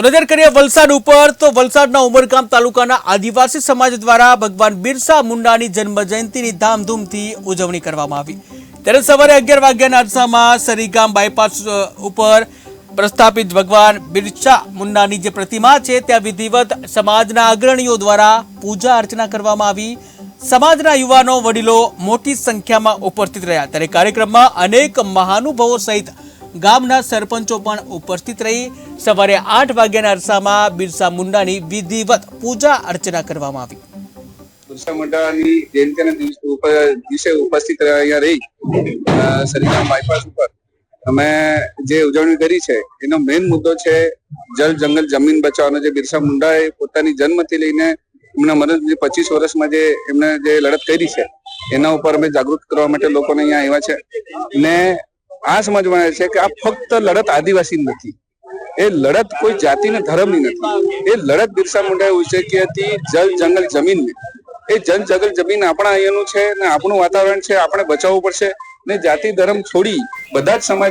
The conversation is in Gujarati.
તો નજર કરીએ વલસાડ ઉપર તો વલસાડના ઉમરગામ તાલુકાના આદિવાસી સમાજ દ્વારા ભગવાન બિરસા મુંડાની જન્મ જયંતિની ધામધૂમથી ઉજવણી કરવામાં આવી। ત્યારે સવારે 11 વાગ્યાના અરસામાં સરીગામ બાયપાસ ઉપર પ્રસ્થાપિત ભગવાન બિરસા મુંડાની જે પ્રતિમા છે ત્યાં વિધિવત સમાજના અગ્રણીઓ દ્વારા પૂજા અર્ચના કરવામાં આવી। સમાજના યુવાનો વડીલો મોટી સંખ્યામાં ઉપસ્થિત રહ્યા। ત્યારે કાર્યક્રમમાં અનેક મહાનુભાવો સહિત ગામના સરપંચો પણ ઉપસ્થિત રહી સવારે 8 વાગ્યાના અરસામાં બિરસા મુંડાની વિધિવત પૂજા અર્ચના કરવામાં આવી। બિરસા મુંડાની જયંતિના દિવસે ઉપસ્થિત રહ્યા રહી સરીગામ બાયપાસ ઉપર અમે જે ઉજવણી કરી છે એનો મેઇન મુદ્દો છે જળ જંગલ જમીન બચાવવાનો। જે બિરસા મુંડાએ પોતાની જન્મથી લઈને એમના મરણ 25 વર્ષમાં જે એમને જે લડત કરી છે એના ઉપર અમે જાગૃત કરવા માટે લોકોને અહીંયા આવ્યા છે ને આ સમજવાનું છે કે આ ફક્ત લડત આદિવાસી નથી, એ લડત કોઈ જાતિ ને ધર્મની નથી। એ લડત બિરસા મુંડાએ ઉછેરી હતી જલ જંગલ જમીનની। એ જલ જંગલ જમીન આપણા અહીંયાનું છે ને આપણું વાતાવરણ છે, આપણે બચાવવું પડશે ને જાતિ ધર્મ છોડી બધા જ સમાજ